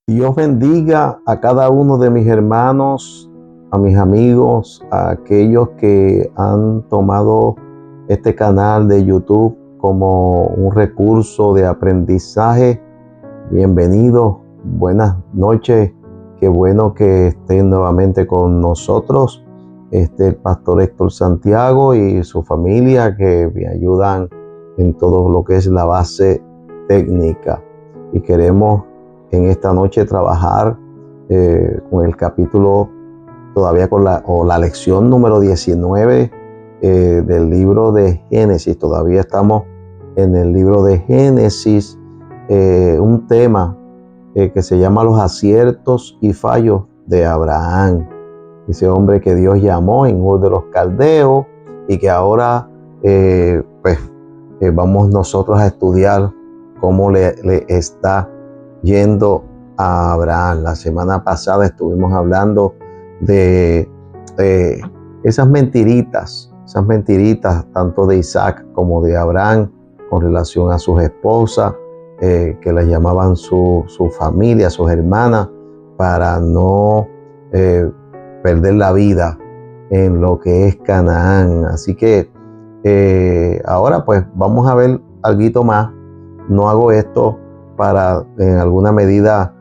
Dios bendiga a cada uno de mis hermanos, a mis amigos, a aquellos que han tomado este canal de YouTube como un recurso de aprendizaje. Bienvenidos, buenas noches, qué bueno que estén nuevamente con nosotros. El pastor Héctor Santiago y su familia que me ayudan en todo lo que es la base técnica. Y queremos en esta noche trabajar con el capítulo, todavía con la lección número 19 del libro de Génesis. Todavía estamos en el libro de Génesis, un tema que se llama los aciertos y fallos de Abraham. Ese hombre que Dios llamó en Ur de los Caldeos y que ahora vamos nosotros a estudiar cómo le está yendo a Abraham. La semana pasada estuvimos hablando de esas mentiritas tanto de Isaac como de Abraham con relación a sus esposas, que las llamaban su familia, sus hermanas, para no perder la vida en lo que es Canaán. Así que ahora pues vamos a ver algo más. No hago esto para en alguna medida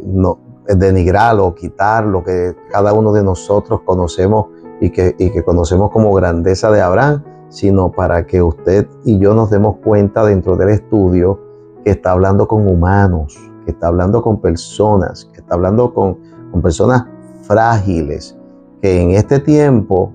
no, denigrar o quitar lo que cada uno de nosotros conocemos y que conocemos como grandeza de Abraham, sino para que usted y yo nos demos cuenta dentro del estudio que está hablando con humanos, que está hablando con personas, que está hablando con personas frágiles, que en este tiempo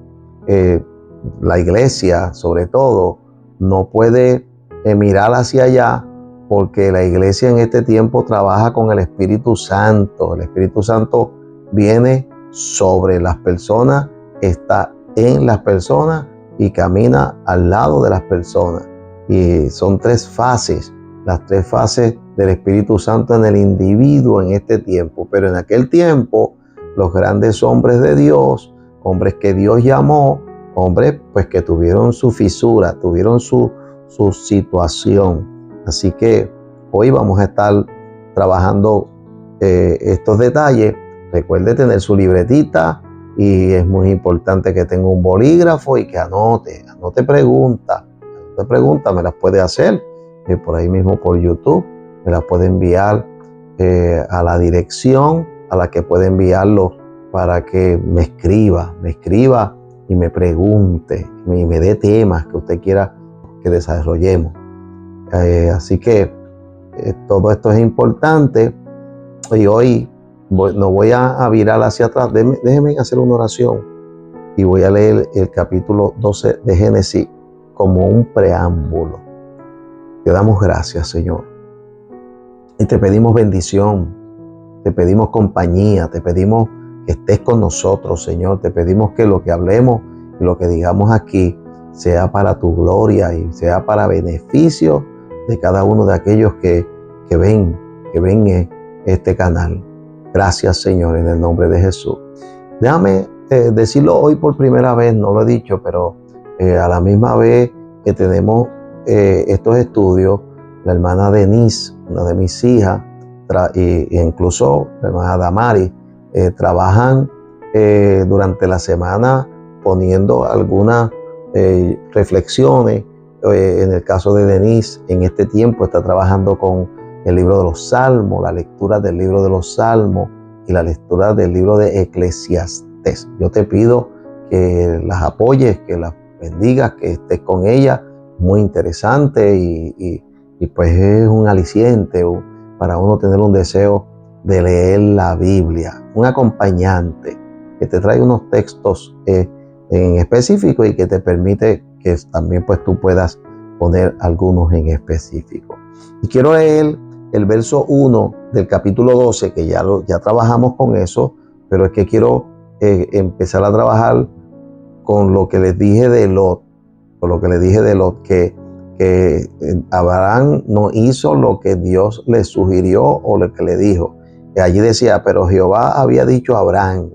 la iglesia sobre todo no puede mirar hacia allá, porque la iglesia en este tiempo trabaja con el Espíritu Santo. El Espíritu Santo viene sobre las personas, está en las personas y camina al lado de las personas. Y son tres fases, las tres fases del Espíritu Santo en el individuo en este tiempo. Pero en aquel tiempo, los grandes hombres de Dios, hombres que Dios llamó, hombres pues que tuvieron su fisura, tuvieron su situación. Así que hoy vamos a estar trabajando estos detalles. Recuerde tener su libretita y es muy importante que tenga un bolígrafo y que anote preguntas. Me las puede hacer por ahí mismo por YouTube. Me las puede enviar a la dirección a la que puede enviarlo para que me escriba y me pregunte y me dé temas que usted quiera que desarrollemos. Así que todo esto es importante y hoy no voy a virar hacia atrás. Déjenme hacer una oración y voy a leer el capítulo 12 de Génesis como un preámbulo. Te damos gracias, Señor, y te pedimos bendición, te pedimos compañía, te pedimos que estés con nosotros, Señor. Te pedimos que lo que hablemos y lo que digamos aquí sea para tu gloria y sea para beneficio de cada uno de aquellos que ven este canal. Gracias, Señor, en el nombre de Jesús. Déjame decirlo hoy por primera vez, no lo he dicho, pero a la misma vez que tenemos estos estudios, la hermana Denise, una de mis hijas, e incluso la hermana Damari, trabajan durante la semana poniendo algunas reflexiones. En el caso de Denise, en este tiempo está trabajando con el libro de los Salmos, la lectura del libro de los Salmos y la lectura del libro de Eclesiastés. Yo te pido que las apoyes, que las bendigas, que estés con ella. Muy interesante y pues es un aliciente para uno tener un deseo de leer la Biblia. Un acompañante que te trae unos textos en específico y que te permite que también pues tú puedas poner algunos en específico. Y quiero leer el verso 1 del capítulo 12, que ya trabajamos con eso, pero es que quiero empezar a trabajar con lo que les dije de Lot, que Abraham no hizo lo que Dios le sugirió o lo que le dijo. Y allí decía, pero Jehová había dicho a Abraham.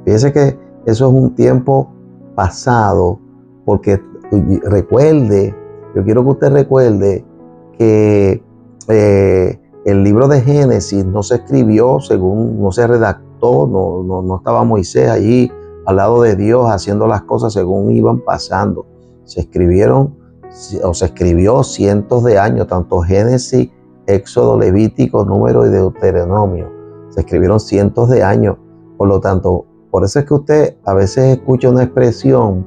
Fíjese que eso es un tiempo pasado, porque recuerde, yo quiero que usted recuerde que el libro de Génesis no se escribió según, no se redactó, no estaba Moisés allí al lado de Dios haciendo las cosas según iban pasando. Se escribió cientos de años, tanto Génesis, Éxodo, Levítico, Número y Deuteronomio. Se escribieron cientos de años. Por lo tanto, por eso es que usted a veces escucha una expresión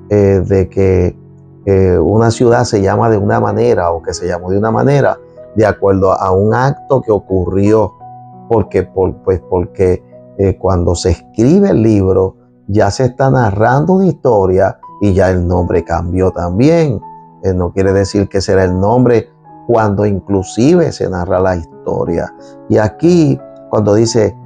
de que una ciudad se llama de una manera o que se llamó de una manera de acuerdo a un acto que ocurrió, porque cuando se escribe el libro ya se está narrando una historia y ya el nombre cambió también. No quiere decir que será el nombre cuando inclusive se narra la historia. Y aquí cuando dice,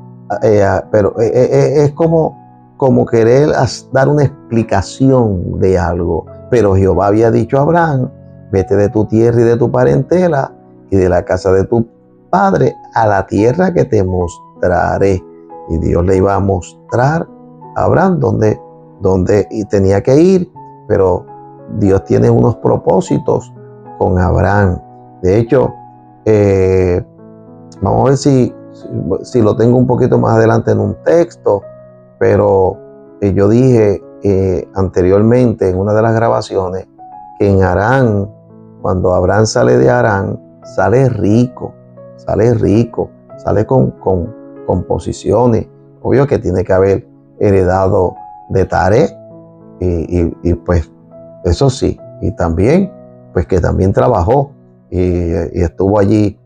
pero es como querer dar una explicación de algo. Pero Jehová había dicho a Abraham, vete de tu tierra y de tu parentela y de la casa de tu padre a la tierra que te mostraré. Y Dios le iba a mostrar a Abraham dónde tenía que ir, pero Dios tiene unos propósitos con Abraham. De hecho, vamos a ver si lo tengo un poquito más adelante en un texto, pero yo dije anteriormente en una de las grabaciones que en Harán, cuando Abraham sale de Harán, sale rico, sale con posiciones. Obvio que tiene que haber heredado de Taré, y pues eso sí, y también, pues que también trabajó y estuvo allí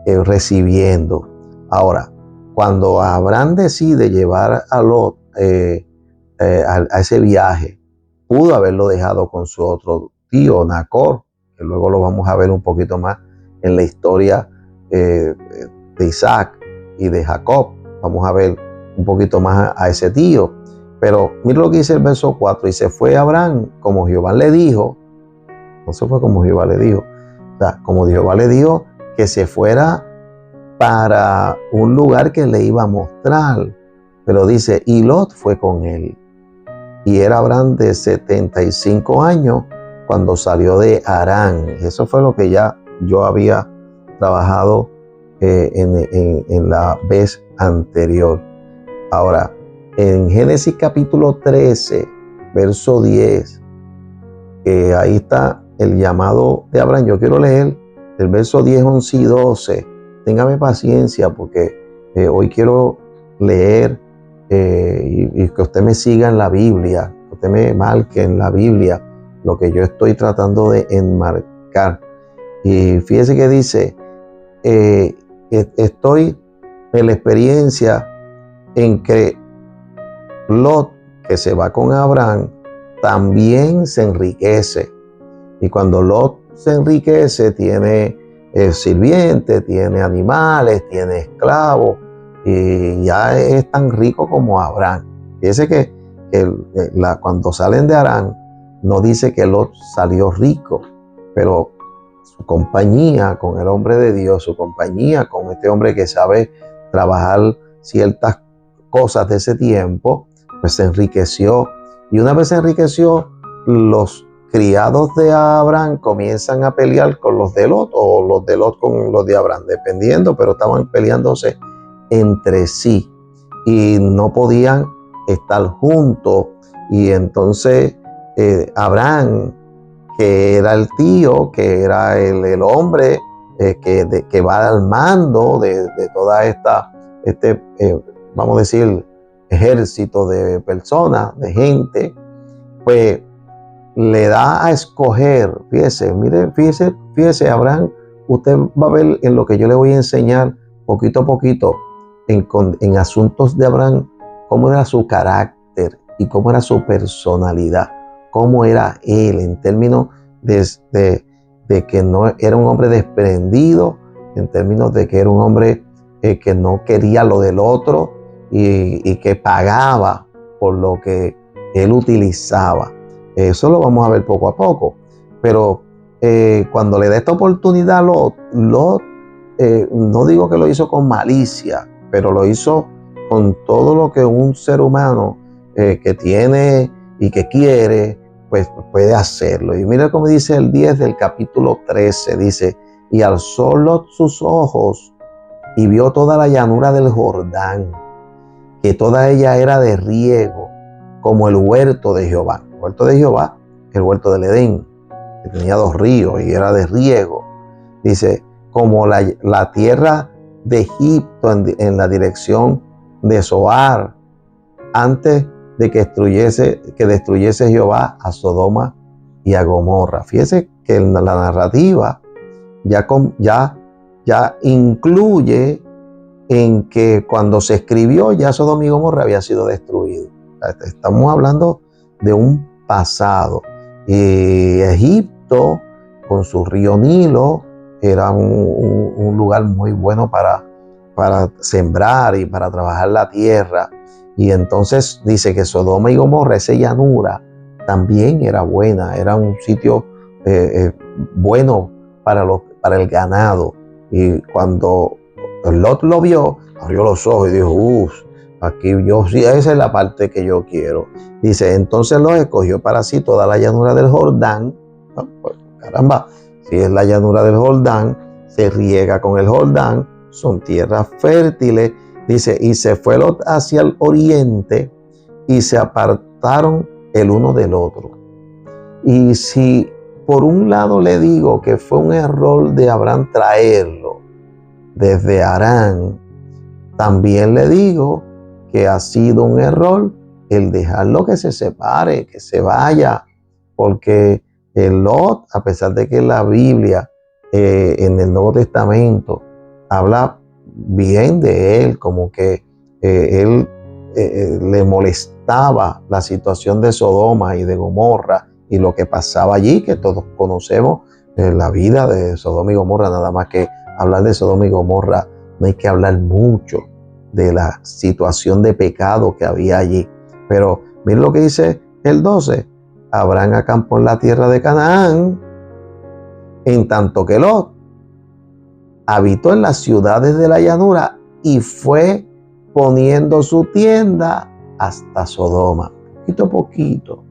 recibiendo. Ahora, cuando Abraham decide llevar a Lot a ese viaje, pudo haberlo dejado con su otro tío, Nacor, que luego lo vamos a ver un poquito más en la historia de Isaac y de Jacob. Vamos a ver un poquito más a ese tío. Pero mira lo que dice el verso 4, y se fue Abraham como Jehová le dijo. No se fue como Jehová le dijo. O sea, como Jehová le dijo que se fuera para un lugar que le iba a mostrar. Pero dice, y Lot fue con él. Y era Abraham de 75 años cuando salió de Harán. Eso fue lo que ya yo había trabajado en la vez anterior. Ahora, en Génesis capítulo 13, verso 10, ahí está el llamado de Abraham. Yo quiero leer el verso 10, 11 y 12. Téngame paciencia porque hoy quiero leer y que usted me siga en la Biblia, que usted me marque en la Biblia lo que yo estoy tratando de enmarcar. Y fíjese que dice, estoy en la experiencia en que Lot, que se va con Abraham, también se enriquece. Y cuando Lot se enriquece, tiene sirvientes, tiene animales, tiene esclavos, y ya es tan rico como Abraham. Fíjese que cuando salen de Harán, no dice que Lot salió rico, pero su compañía con el hombre de Dios, su compañía con este hombre que sabe trabajar ciertas cosas de ese tiempo, pues se enriqueció. Y una vez se enriqueció, los criados de Abraham comienzan a pelear con los de Lot, o los de Lot con los de Abraham, dependiendo, pero estaban peleándose entre sí y no podían estar juntos. Y entonces Abraham, que era el tío, que era el hombre que va al mando de toda vamos a decir, ejército de personas, de gente, pues le da a escoger. Fíjese, mire, fíjese, Abraham, usted va a ver en lo que yo le voy a enseñar poquito a poquito en asuntos de Abraham, cómo era su carácter y cómo era su personalidad, cómo era él en términos de que no era un hombre desprendido, en términos de que era un hombre que no quería lo del otro y que pagaba por lo que él utilizaba. Eso lo vamos a ver poco a poco. Pero cuando le da esta oportunidad a Lot, no digo que lo hizo con malicia, pero lo hizo con todo lo que un ser humano que tiene y que quiere, pues puede hacerlo. Y mira cómo dice el 10 del capítulo 13, dice, y alzó Lot sus ojos y vio toda la llanura del Jordán, que toda ella era de riego, como el huerto de Jehová. El huerto de Jehová, el huerto del Edén, que tenía 2 ríos y era de riego. Dice, como la tierra de Egipto en la dirección de Zoar, antes de que destruyese Jehová a Sodoma y a Gomorra. Fíjese que la narrativa ya incluye en que cuando se escribió ya Sodoma y Gomorra había sido destruido. Estamos hablando de un pasado. Y Egipto, con su río Nilo, era un lugar muy bueno para sembrar y para trabajar la tierra. Y entonces dice que Sodoma y Gomorra, esa llanura, también era buena, era un sitio bueno para el ganado. Y cuando Lot lo vio, abrió los ojos y dijo, aquí sí, esa es la parte que yo quiero. Dice, entonces Lot escogió para sí toda la llanura del Jordán. Pues, caramba, si es la llanura del Jordán, se riega con el Jordán, son tierras fértiles. Dice, y se fue Lot hacia el oriente y se apartaron el uno del otro. Y si por un lado le digo que fue un error de Abraham traerlo desde Harán, también le digo que ha sido un error el dejarlo que se separe, que se vaya, porque el Lot, a pesar de que la Biblia en el Nuevo Testamento habla bien de él, como que él le molestaba la situación de Sodoma y de Gomorra y lo que pasaba allí, que todos conocemos la vida de Sodoma y Gomorra. Nada más que hablar de Sodoma y Gomorra, no hay que hablar mucho de la situación de pecado que había allí. Pero miren lo que dice el 12. Abraham acampó en la tierra de Canaán, en tanto que Lot habitó en las ciudades de la llanura y fue poniendo su tienda hasta Sodoma. Poquito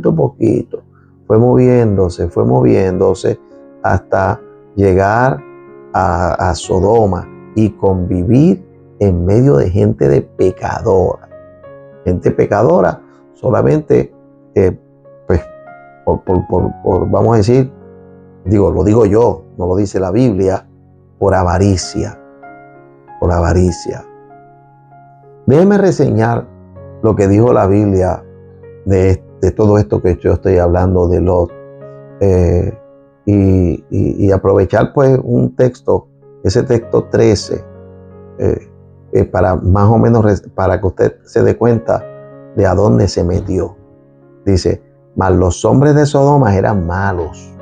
a poquito. Fue moviéndose hasta llegar a Sodoma y convivir en medio de gente de pecadora. Gente pecadora solamente, pues, vamos a decir, lo digo yo, no lo dice la Biblia, por avaricia. Déjeme reseñar lo que dijo la Biblia de todo esto que yo estoy hablando de Lot, y aprovechar pues un texto, ese texto 13, para más o menos para que usted se dé cuenta de a dónde se metió. Dice, mas los hombres de Sodoma eran malos.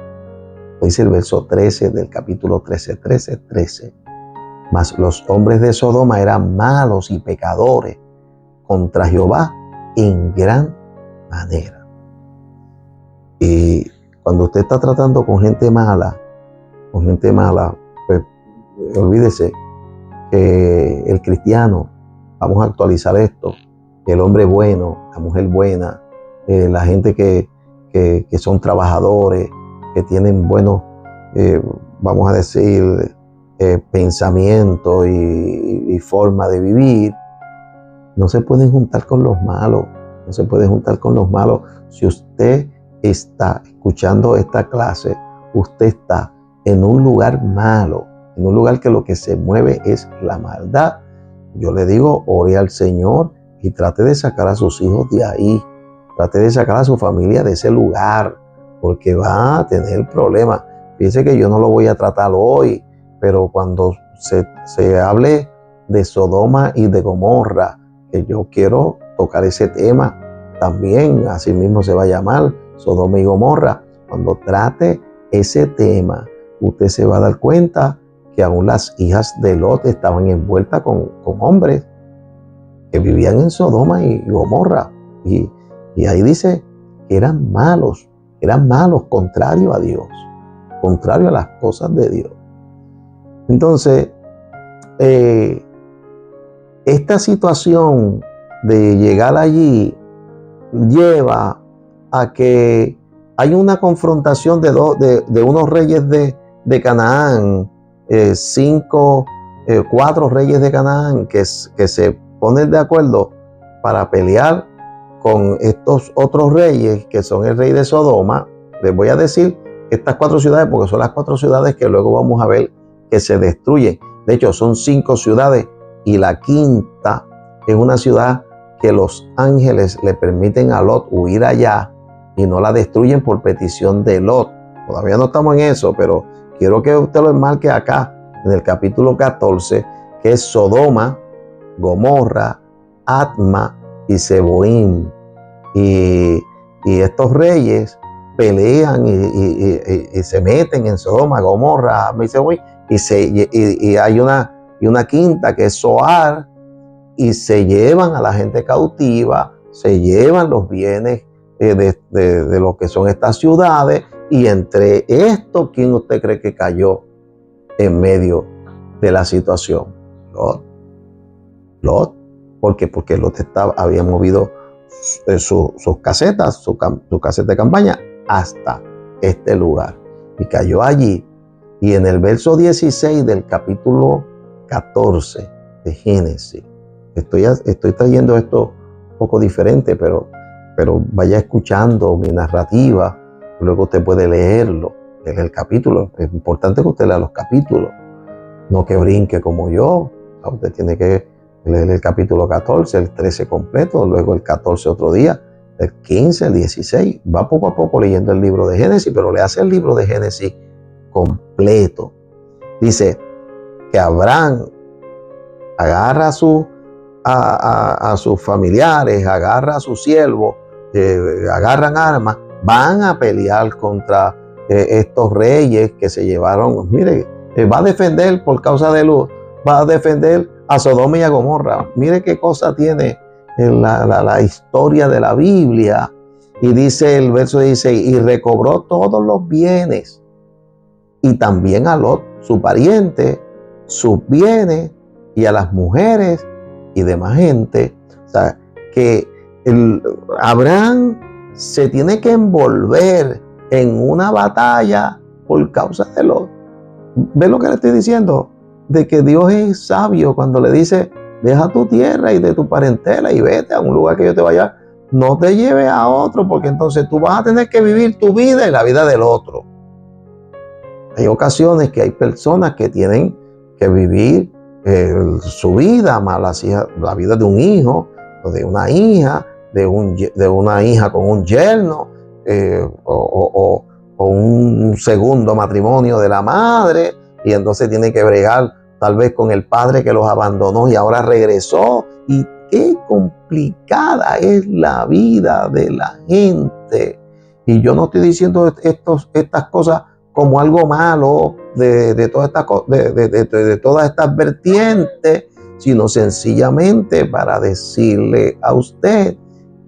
Dice el verso 13 del capítulo 13. Mas los hombres de Sodoma eran malos y pecadores contra Jehová en gran manera. Y cuando usted está tratando con gente mala, pues olvídese que el cristiano, vamos a actualizar esto, el hombre bueno, la mujer buena, la gente que son trabajadores, que tienen buenos, vamos a decir, pensamientos y forma de vivir, no se pueden juntar con los malos. Si usted está escuchando esta clase, usted está en un lugar malo, en un lugar que lo que se mueve es la maldad. Yo le digo, ore al Señor y trate de sacar a sus hijos de ahí. Trate de sacar a su familia de ese lugar, porque va a tener problemas. Fíjese que yo no lo voy a tratar hoy, pero cuando se hable de Sodoma y de Gomorra, que yo quiero tocar ese tema también, así mismo se va a llamar Sodoma y Gomorra. Cuando trate ese tema, usted se va a dar cuenta que aún las hijas de Lot estaban envueltas con hombres que vivían en Sodoma y Gomorra. Y ahí dice que eran malos, contrario a Dios, contrario a las cosas de Dios. Entonces, esta situación de llegar allí lleva a que hay una confrontación de unos reyes de de Canaán, cuatro reyes de Canaán que se ponen de acuerdo para pelear con estos otros reyes que son el rey de Sodoma. Les voy a decir estas cuatro ciudades porque son las cuatro ciudades que luego vamos a ver que se destruyen. De hecho, son 5 ciudades y la quinta es una ciudad que los ángeles le permiten a Lot huir allá y no la destruyen por petición de Lot. Todavía no estamos en eso, pero quiero que usted lo enmarque acá en el capítulo 14, que es Sodoma, Gomorra, Adma y Seboim. Y estos reyes pelean y se meten en Sodoma, Gomorra, Adma y Seboim. Y hay una quinta que es Zoar, y se llevan a la gente cautiva, se llevan los bienes de lo que son estas ciudades. Y entre esto, ¿quién usted cree que cayó en medio de la situación? Lot. ¿Por qué? Porque Lot había movido sus casetas, su caseta de campaña hasta este lugar y cayó allí. Y en el verso 16 del capítulo 14 de Génesis, estoy trayendo esto un poco diferente, pero vaya escuchando mi narrativa, luego usted puede leerlo en el capítulo. Es importante que usted lea los capítulos, no que brinque como yo. Usted tiene que leer el capítulo 14, el 13 completo, luego el 14 otro día, el 15, el 16. Va poco a poco leyendo el libro de Génesis, pero le hace el libro de Génesis completo. Dice que Abraham agarra a sus familiares, agarra a sus siervos, agarran armas, van a pelear contra estos reyes que se llevaron. Mire, va a defender por causa de Lot, va a defender a Sodoma y a Gomorra. Mire qué cosa tiene la historia de la Biblia. Y dice el verso 16, y recobró todos los bienes, y también a Lot, su pariente, sus bienes, y a las mujeres y demás gente. O sea, que Abraham se tiene que envolver en una batalla por causa de Lot. ¿Ve lo que le estoy diciendo? De que Dios es sabio cuando le dice, deja tu tierra y de tu parentela y vete a un lugar que yo te vaya. No te lleves a otro, porque entonces tú vas a tener que vivir tu vida y la vida del otro. Hay ocasiones que hay personas que tienen que vivir su vida, más la vida de un hijo o de una hija, de una hija con un yerno, o un segundo matrimonio de la madre, y entonces tiene que bregar tal vez con el padre que los abandonó y ahora regresó. Y qué complicada es la vida de la gente. Y yo no estoy diciendo estas cosas como algo malo de todas estas vertientes, sino sencillamente para decirle a usted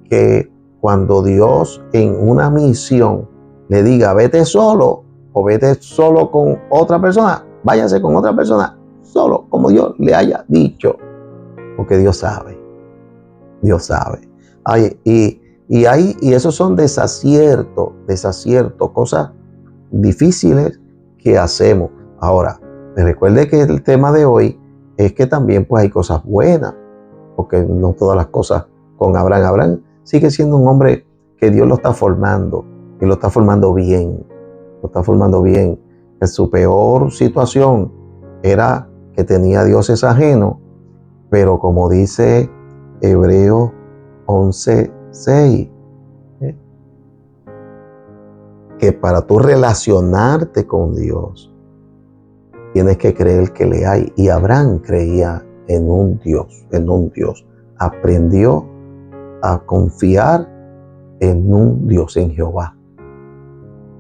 que cuando Dios en una misión le diga vete solo o vete solo con otra persona, váyase con otra persona solo, como Dios le haya dicho, porque Dios sabe. Dios sabe. Y esos son desaciertos, cosas difíciles que hacemos. Ahora, recuerde que el tema de hoy es que también pues hay cosas buenas, porque no todas las cosas con Abraham. Abraham sigue siendo un hombre que Dios lo está formando, y lo está formando bien. Lo está formando bien. En su peor situación era que tenía dioses ajenos, pero como dice Hebreos 11:6, que para tú relacionarte con Dios tienes que creer que le hay. Y Abraham creía en un Dios. Aprendió a confiar en un Dios, en Jehová.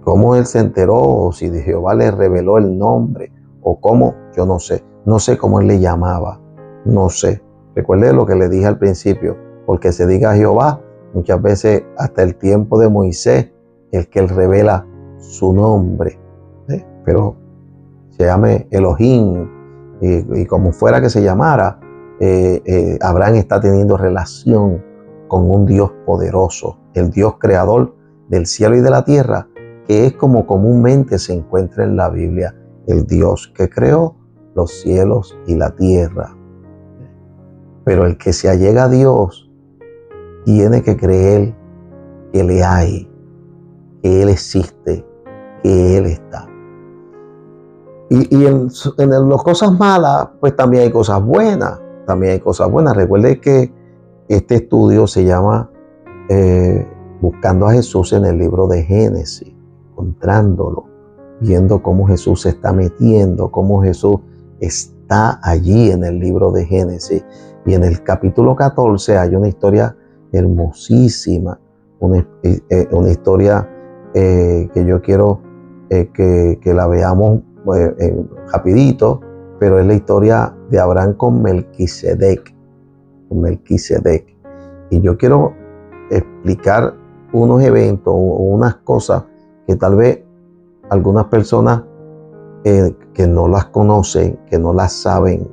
¿Cómo él se enteró? O si de Jehová le reveló el nombre, o cómo, yo no sé. No sé cómo él le llamaba. No sé. Recuerde lo que le dije al principio. Porque se diga Jehová, muchas veces hasta el tiempo de Moisés, el que él revela su nombre. Pero se llame Elohim, y como fuera que se llamara, Abraham está teniendo relación con un Dios poderoso, el Dios creador del cielo y de la tierra, que es como comúnmente se encuentra en la Biblia. el Dios que creó los cielos y la tierra. Pero el que se allega a Dios tiene que creer que le hay, que Él existe, que Él está. Y en las cosas malas, pues también hay cosas buenas. También hay cosas buenas. Recuerde que este estudio se llama Buscando a Jesús en el libro de Génesis, encontrándolo, viendo cómo Jesús se está metiendo, cómo Jesús está allí en el libro de Génesis. Y en el capítulo 14 hay una historia hermosísima, una historia que yo quiero que la veamos rapidito, pero es la historia de Abraham con Melquisedec. Y yo quiero explicar unos eventos o unas cosas que tal vez algunas personas que no las conocen, que no las saben,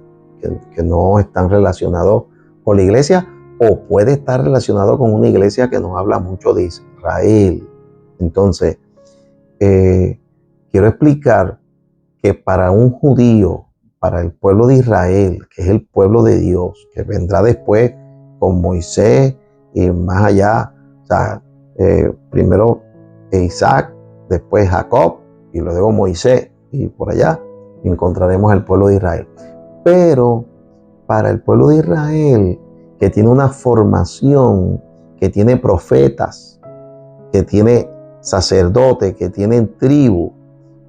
que no están relacionados con la iglesia, o puede estar relacionado con una iglesia que nos habla mucho de Israel. Entonces, quiero explicar que para un judío, para el pueblo de Israel, que es el pueblo de Dios, que vendrá después con Moisés y más allá, o sea, primero Isaac, después Jacob y luego Moisés, y por allá encontraremos el pueblo de Israel. Pero para el pueblo de Israel, que tiene una formación, que tiene profetas, que tiene sacerdotes, que tienen tribu,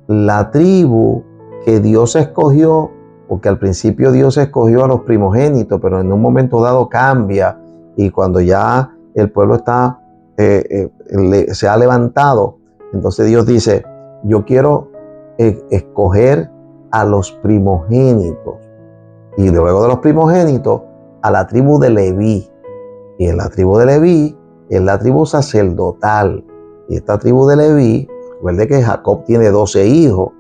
la tribu que Dios escogió, porque al principio Dios escogió a los primogénitos, pero en un momento dado cambia, y cuando ya el pueblo está se ha levantado, entonces Dios dice, yo quiero escoger a los primogénitos, y luego de los primogénitos a la tribu de Leví, y en la tribu de Leví es la tribu sacerdotal, y esta tribu de Leví, recuerde que Jacob tiene 12 hijos,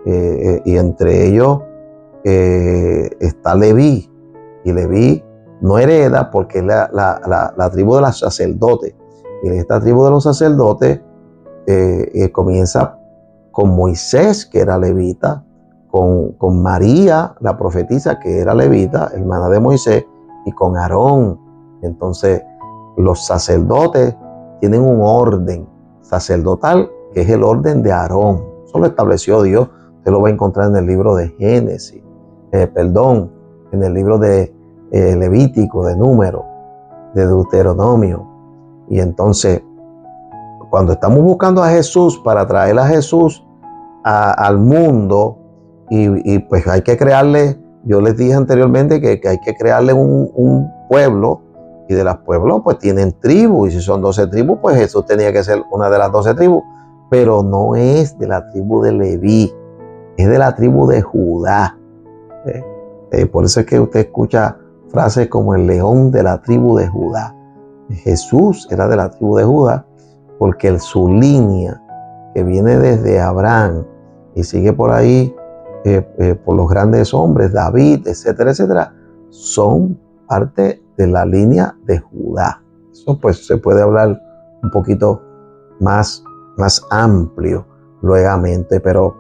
y entre ellos está Leví, y Leví no hereda porque es la tribu de los sacerdotes, y en esta tribu de los sacerdotes comienza con Moisés, que era levita, con María, la profetisa, que era levita, hermana de Moisés, y con Aarón. Entonces, los sacerdotes tienen un orden sacerdotal, que es el orden de Aarón. Eso lo estableció Dios. Usted lo va a encontrar en el libro de Génesis, en el libro de Levítico, de Número, de Deuteronomio. Y entonces, cuando estamos buscando a Jesús para traer a Jesús al mundo, y pues hay que crearle, yo les dije anteriormente que hay que crearle un pueblo, y de los pueblos pues tienen tribus, y si son 12 tribus, pues Jesús tenía que ser una de las 12 tribus, pero no es de la tribu de Leví, es de la tribu de Judá. Por eso es que usted escucha frases como el león de la tribu de Judá. Jesús era de la tribu de Judá, porque su línea, que viene desde Abraham y sigue por ahí por los grandes hombres, David, etcétera, etcétera, son parte de la línea de Judá. Eso pues se puede hablar un poquito más amplio luegamente, pero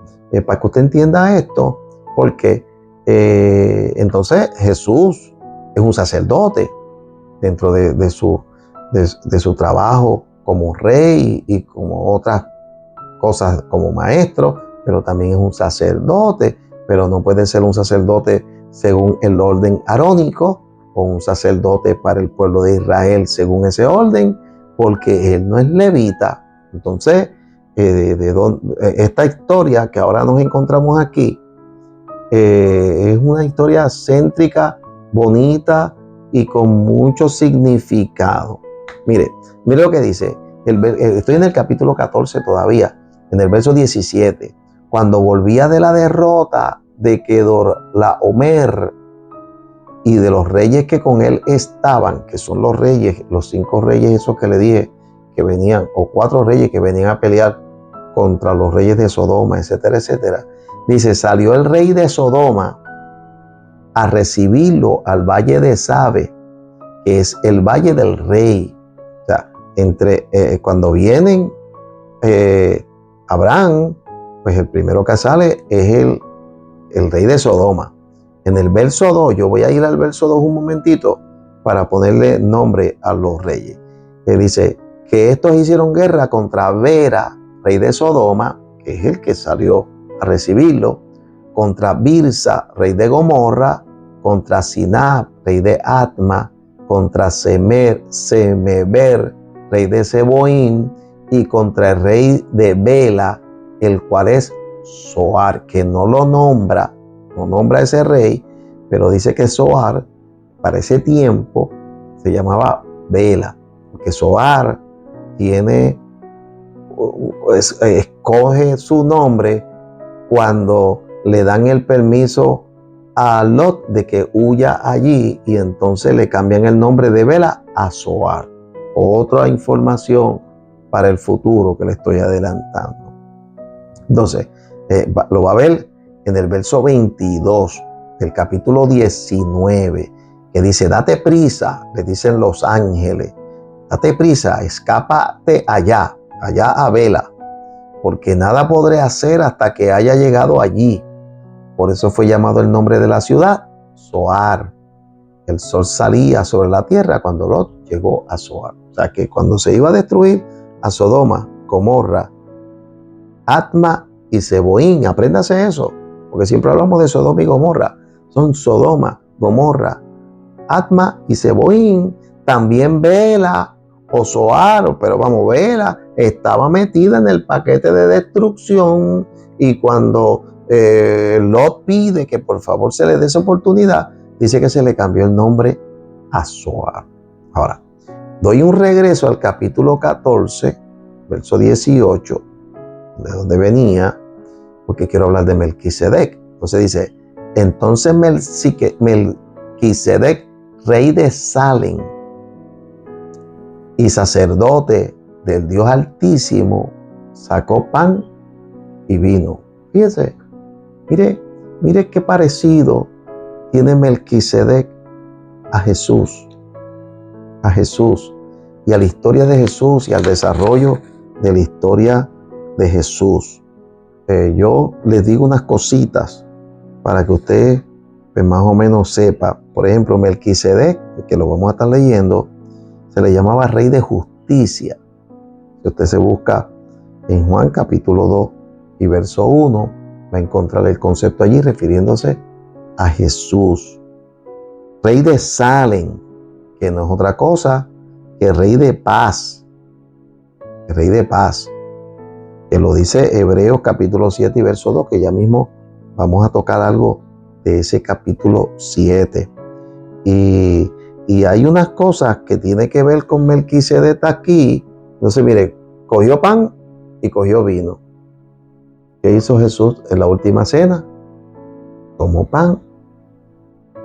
para que usted entienda esto, porque entonces Jesús es un sacerdote dentro de su trabajo como rey y como otras cosas como maestro, pero también es un sacerdote, pero no puede ser un sacerdote según el orden arónico o un sacerdote para el pueblo de Israel según ese orden, porque él no es levita. Entonces, esta historia que ahora nos encontramos aquí es una historia céntrica, bonita y con mucho significado. Mire lo que dice. Estoy en el capítulo 14 todavía, en el verso 17. Cuando volvía de la derrota de Kedorlaomer y de los reyes que con él estaban, que son los reyes, los 5 reyes esos que le dije que venían, o 4 reyes que venían a pelear contra los reyes de Sodoma, etcétera, etcétera. Dice, salió el rey de Sodoma a recibirlo al valle de Sabe, que es el valle del rey. O sea, cuando vienen Abraham, pues el primero que sale es el rey de Sodoma. En el verso 2, yo voy a ir al verso 2 un momentito para ponerle nombre a los reyes. Él dice que estos hicieron guerra contra Vera, rey de Sodoma, que es el que salió a recibirlo, contra Birsa, rey de Gomorra, contra Sinab, rey de Atma, contra Semeber, rey de Seboim, y contra el rey de Bela, el cual es Zoar, que no lo nombra, no nombra a ese rey, pero dice que Zoar, para ese tiempo, se llamaba Bela, porque Zoar escoge su nombre cuando le dan el permiso a Lot de que huya allí, y entonces le cambian el nombre de Bela a Zoar. Otra información para el futuro que le estoy adelantando. Entonces, lo va a ver en el verso 22 del capítulo 19, que dice: date prisa, le dicen los ángeles, date prisa, escápate allá a Bela, porque nada podré hacer hasta que haya llegado allí. Por eso fue llamado el nombre de la ciudad Zoar. El sol salía sobre la tierra cuando Lot llegó a Zoar. O sea que cuando se iba a destruir a Sodoma, Gomorra, Atma y Seboim, apréndase eso, porque siempre hablamos de Sodoma y Gomorra. Son Sodoma, Gomorra, Atma y Seboim. También Bela o Zoar, pero vamos, Bela estaba metida en el paquete de destrucción, y cuando Lot pide que por favor se le dé esa oportunidad, dice que se le cambió el nombre a Zoar. Ahora, doy un regreso al capítulo 14, verso 18, de donde venía, porque quiero hablar de Melquisedec. Entonces dice: entonces Melquisedec, rey de Salem y sacerdote del Dios Altísimo, sacó pan y vino. Fíjese, mire qué parecido tiene Melquisedec a Jesús y a la historia de Jesús y al desarrollo de la historia de Jesús. Yo les digo unas cositas para que usted pues, más o menos sepa. Por ejemplo, Melquisedec, que lo vamos a estar leyendo, se le llamaba rey de justicia. Si usted se busca en Juan capítulo 2 y verso 1, va a encontrar el concepto allí refiriéndose a Jesús. Rey de Salem, que no es otra cosa que rey de paz. Rey de paz. Que lo dice Hebreos capítulo 7 y verso 2, que ya mismo vamos a tocar algo de ese capítulo 7. Y hay unas cosas que tiene que ver con Melquisedec aquí. Entonces, mire, cogió pan y cogió vino. ¿Qué hizo Jesús en la última cena? Tomó pan,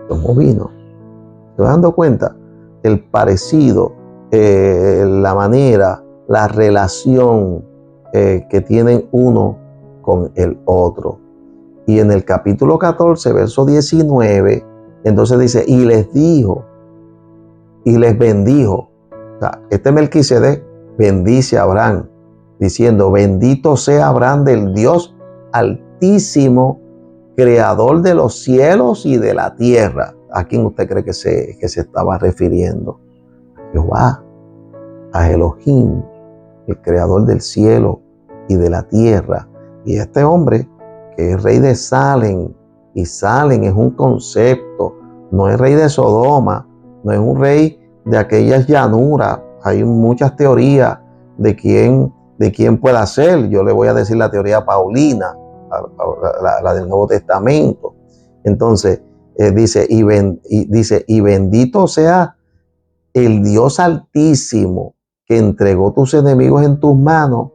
tomó vino. ¿Se va dando cuenta? El parecido, la manera, la relación que tienen uno con el otro. Y en el capítulo 14, verso 19, entonces dice: y les dijo, y les bendijo. O sea, este Melquisedec bendice a Abraham, diciendo: bendito sea Abraham del Dios Altísimo, creador de los cielos y de la tierra. ¿A quién usted cree que se estaba refiriendo? A Jehová, a Elohim, el creador del cielo y de la tierra. Y este hombre, que es rey de Salem, y Salem es un concepto, no es rey de Sodoma, no es un rey de aquellas llanuras. Hay muchas teorías de quién pueda ser. Yo le voy a decir la teoría paulina, la del Nuevo Testamento. Entonces, dice, y bendito sea el Dios Altísimo, que entregó tus enemigos en tus manos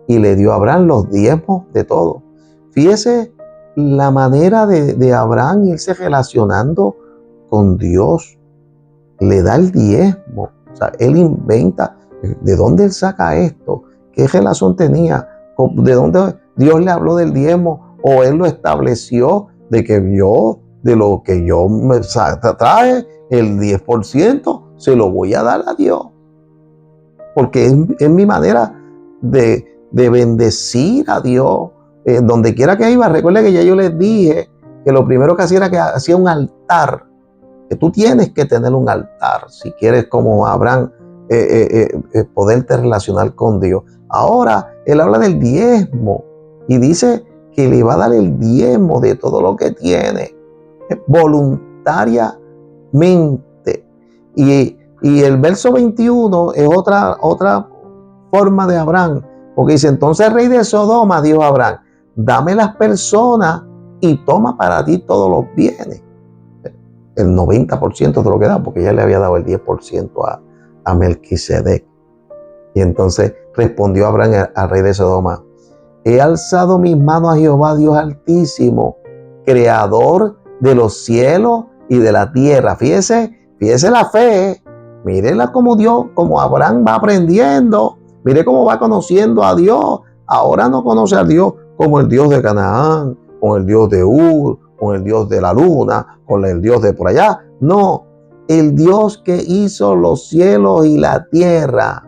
y le dio a Abraham los diezmos de todo. Fíjese la manera de Abraham irse relacionando con Dios. Le da el diezmo. O sea, él inventa. ¿De dónde él saca esto? ¿Qué relación tenía? ¿De dónde Dios le habló del diezmo? ¿O él lo estableció de que yo, de lo que yo me trae, el 10% se lo voy a dar a Dios? Porque es mi manera de bendecir a Dios. Donde quiera que iba, recuerde que ya yo les dije que lo primero que hacía era que hacía un altar, que tú tienes que tener un altar si quieres como Abraham poderte relacionar con Dios. Ahora él habla del diezmo y dice que le va a dar el diezmo de todo lo que tiene voluntariamente. Y el verso 21 es otra forma de Abraham, porque dice, entonces el rey de Sodoma dijo a Abraham, dame las personas y toma para ti todos los bienes. El 90% de lo que da, porque ya le había dado el 10% a Melquisedec. Y entonces respondió Abraham al rey de Sodoma, he alzado mis manos a Jehová Dios Altísimo, creador de los cielos y de la tierra. Fíjese la fe, mírela como Dios, como Abraham va aprendiendo, mire cómo va conociendo a Dios. Ahora no conoce a Dios como el Dios de Canaán, con el Dios de Ur, con el Dios de la luna, con el Dios de por allá. No, el Dios que hizo los cielos y la tierra.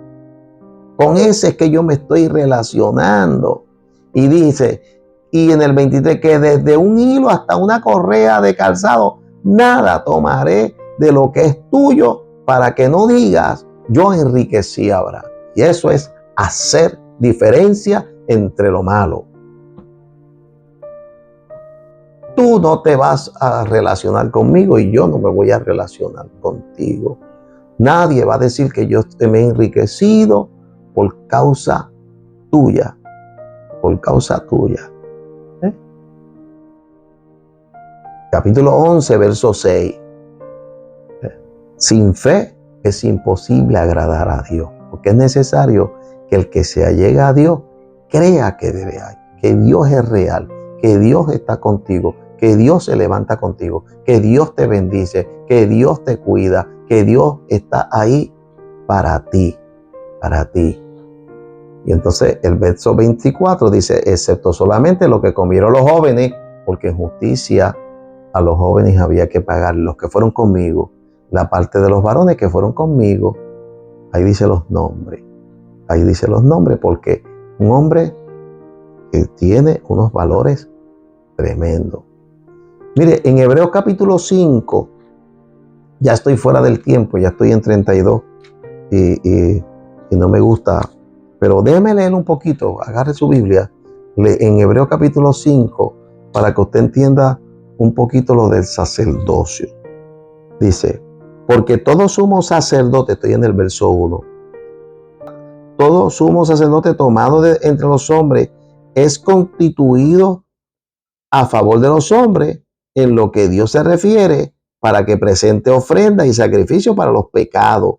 Con ese es que yo me estoy relacionando. Y dice, y en el 23, que desde un hilo hasta una correa de calzado, nada tomaré de lo que es tuyo, para que no digas, yo enriquecí a Abraham. Y eso es hacer diferencia entre lo malo. Tú no te vas a relacionar conmigo y yo no me voy a relacionar contigo. Nadie va a decir que yo me he enriquecido por causa tuya. Por causa tuya. Capítulo 11, verso 6. Sin fe es imposible agradar a Dios, porque es necesario que el que se allega a Dios crea que Dios es real, que Dios está contigo, que Dios se levanta contigo, que Dios te bendice, que Dios te cuida, que Dios está ahí para ti, para ti. Y entonces el verso 24 dice, excepto solamente lo que comieron los jóvenes, porque en justicia a los jóvenes había que pagar, los que fueron conmigo, la parte de los varones que fueron conmigo. Ahí dice los nombres, porque un hombre que tiene unos valores tremendos. Mire, en Hebreos capítulo 5, ya estoy fuera del tiempo, ya estoy en 32 y no me gusta, pero déjeme leer un poquito, agarre su Biblia, en Hebreos capítulo 5, para que usted entienda un poquito lo del sacerdocio. Dice, porque todo sumo sacerdote, estoy en el verso 1, todo sumo sacerdote tomado de entre los hombres es constituido a favor de los hombres en lo que Dios se refiere, para que presente ofrenda y sacrificio para los pecados,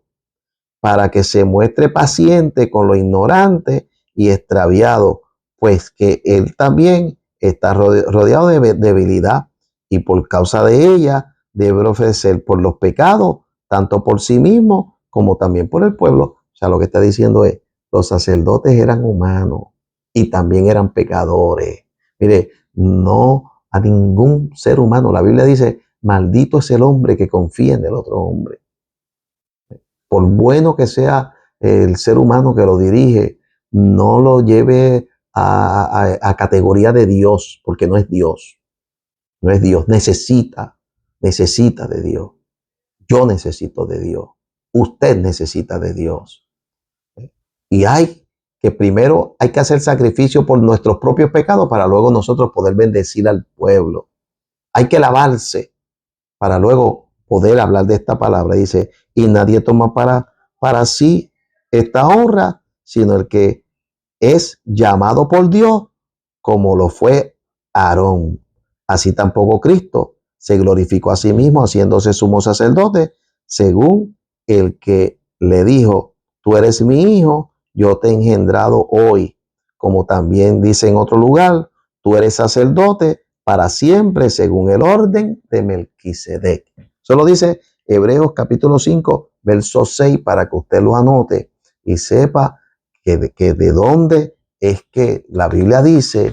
para que se muestre paciente con los ignorantes y extraviados, pues que él también está rodeado de debilidad y por causa de ella debe ofrecer por los pecados, tanto por sí mismo como también por el pueblo. O sea, lo que está diciendo es, los sacerdotes eran humanos y también eran pecadores. Mire, no a ningún ser humano. La Biblia dice, maldito es el hombre que confía en el otro hombre. Por bueno que sea el ser humano que lo dirige, no lo lleve a categoría de Dios, porque no es Dios. No es Dios. Necesita de Dios. Yo necesito de Dios. Usted necesita de Dios. Y primero hay que hacer sacrificio por nuestros propios pecados para luego nosotros poder bendecir al pueblo. Hay que lavarse para luego poder hablar de esta palabra. Dice, y nadie toma para sí esta honra, sino el que es llamado por Dios, como lo fue Aarón. Así tampoco Cristo se glorificó a sí mismo, haciéndose sumo sacerdote, según el que le dijo, tú eres mi hijo, yo te he engendrado hoy. Como también dice en otro lugar, tú eres sacerdote para siempre, según el orden de Melquisedec. Solo dice Hebreos capítulo 5, verso 6, para que usted lo anote y sepa que de dónde es que la Biblia dice,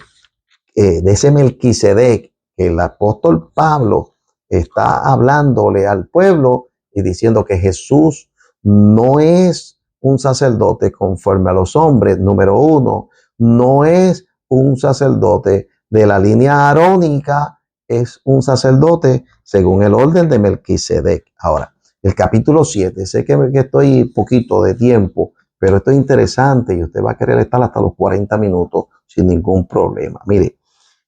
de ese Melquisedec, que el apóstol Pablo está hablándole al pueblo y diciendo que Jesús no es un sacerdote conforme a los hombres, número uno, no es un sacerdote de la línea arónica es un sacerdote según el orden de Melquisedec. Ahora, el capítulo 7, sé que estoy poquito de tiempo, pero esto es interesante y usted va a querer estar hasta los 40 minutos sin ningún problema. Mire,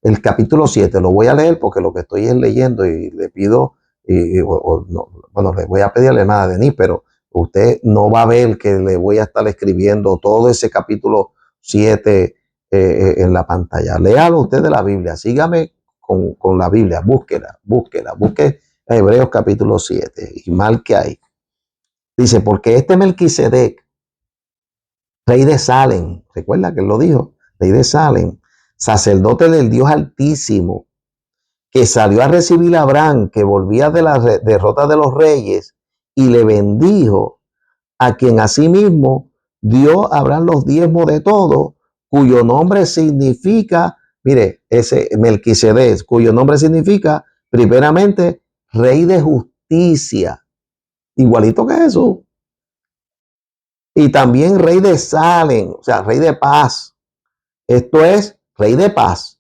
el capítulo 7 lo voy a leer porque lo que estoy es leyendo y le pido, no, bueno, le voy a pedirle nada a Denis, pero usted no va a ver que le voy a estar escribiendo todo ese capítulo 7 en la pantalla. Léalo usted de la Biblia, sígame con la Biblia, busque Hebreos capítulo 7 y marque ahí. Dice, porque este Melquisedec, rey de Salem, recuerda que él lo dijo, rey de Salem, sacerdote del Dios Altísimo, que salió a recibir a Abraham, que volvía de la derrota de los reyes, y le bendijo, a quien asimismo dio a Abraham los diezmos de todo, cuyo nombre significa, mire, ese Melquisedec, cuyo nombre significa, primeramente, rey de justicia, igualito que Jesús, y también rey de Salem, o sea, rey de paz. Esto es rey de paz,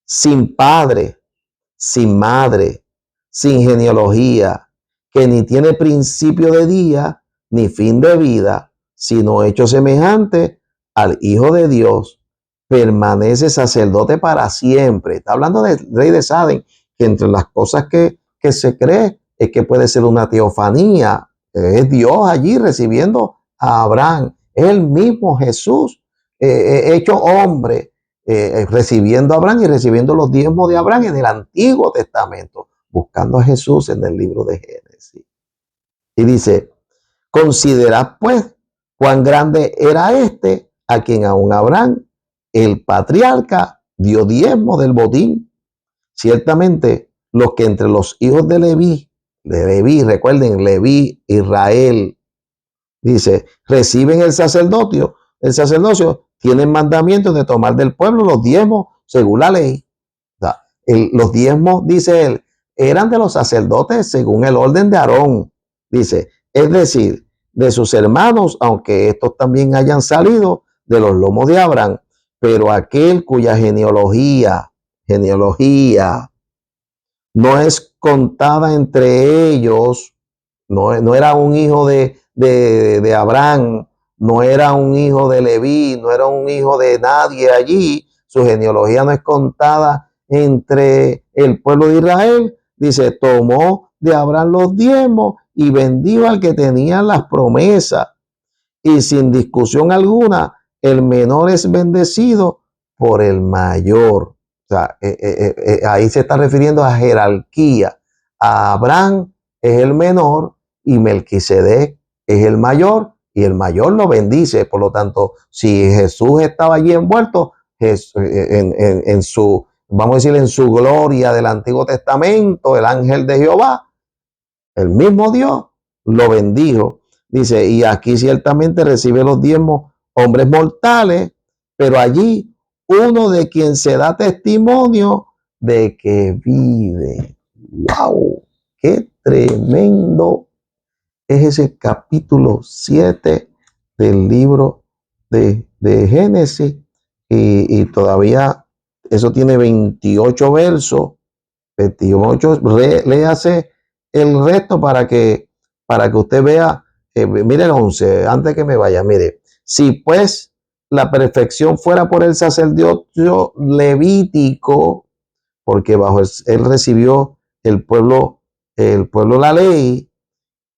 sin padre, sin madre, sin genealogía, que ni tiene principio de día ni fin de vida, sino hecho semejante al Hijo de Dios, permanece sacerdote para siempre. Está hablando del rey de Salem, que entre las cosas que se cree es que puede ser una teofanía, es Dios allí recibiendo a Abraham, es el mismo Jesús hecho hombre, recibiendo a Abraham y recibiendo los diezmos de Abraham en el Antiguo Testamento, buscando a Jesús en el libro de Génesis. Y dice, considerad pues cuán grande era este a quien aún Abraham, el patriarca, dio diezmo del botín. Ciertamente, los que entre los hijos de Leví, recuerden, Leví, Israel, dice, reciben el sacerdocio, tienen mandamientos de tomar del pueblo los diezmos según la ley. O sea, los diezmos, dice él, eran de los sacerdotes según el orden de Aarón. Dice, es decir, de sus hermanos, aunque estos también hayan salido de los lomos de Abraham, pero aquel cuya genealogía no es contada entre ellos, no era un hijo de Abraham, no era un hijo de Leví, no era un hijo de nadie allí, su genealogía no es contada entre el pueblo de Israel. Dice, tomó de Abraham los diezmos y bendijo al que tenía las promesas. Y sin discusión alguna, el menor es bendecido por el mayor. O sea, ahí se está refiriendo a jerarquía. A Abraham es el menor y Melquisedec es el mayor y el mayor lo bendice. Por lo tanto, si Jesús estaba allí envuelto en su, vamos a decir, en su gloria del Antiguo Testamento, el ángel de Jehová, el mismo Dios lo bendijo. Dice, y aquí ciertamente recibe los diezmos hombres mortales, pero allí uno de quien se da testimonio de que vive. ¡Wow! ¡Qué tremendo es ese capítulo 7 del libro de Génesis! Y todavía eso tiene 28 versos, 28, léase el resto para que usted vea, mire el 11, antes que me vaya, mire, si pues la perfección fuera por el sacerdocio levítico, porque bajo él recibió el pueblo la ley,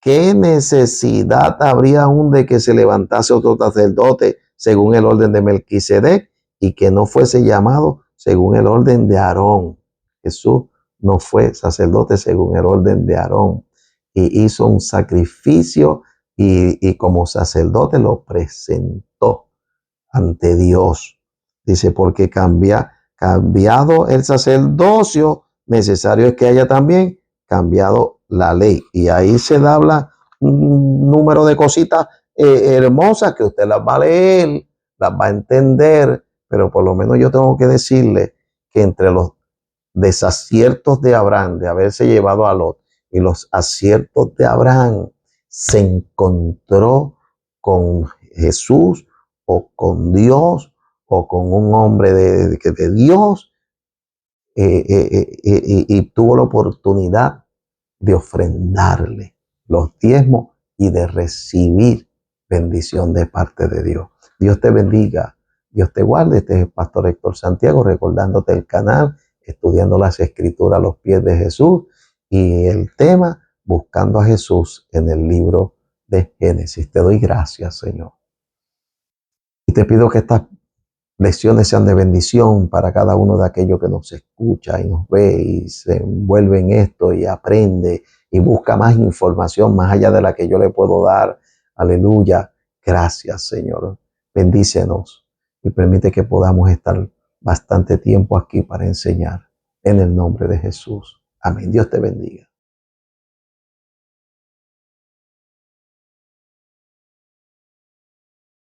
¿qué necesidad habría aún de que se levantase otro sacerdote según el orden de Melquisedec y que no fuese llamado según el orden de Aarón? Jesús no fue sacerdote según el orden de Aarón y hizo un sacrificio y como sacerdote lo presentó ante Dios. Dice, porque cambiado el sacerdocio, necesario es que haya también cambiado la ley. Y ahí se habla un número de cositas hermosas que usted las va a leer, las va a entender, pero por lo menos yo tengo que decirle que entre los desaciertos de Abraham, de haberse llevado a Lot, y los aciertos de Abraham, se encontró con Jesús o con Dios o con un hombre de Dios y tuvo la oportunidad de ofrendarle los diezmos y de recibir bendición de parte de Dios. Dios te bendiga, Dios te guarde. Este es el Pastor Héctor Santiago, recordándote el canal, estudiando las Escrituras a los pies de Jesús y el tema, buscando a Jesús en el libro de Génesis. Te doy gracias, Señor. Y te pido que estas lecciones sean de bendición para cada uno de aquellos que nos escucha y nos ve y se envuelve en esto y aprende y busca más información más allá de la que yo le puedo dar. Aleluya. Gracias, Señor. Bendícenos y permite que podamos estar bastante tiempo aquí para enseñar. En el nombre de Jesús. Amén. Dios te bendiga.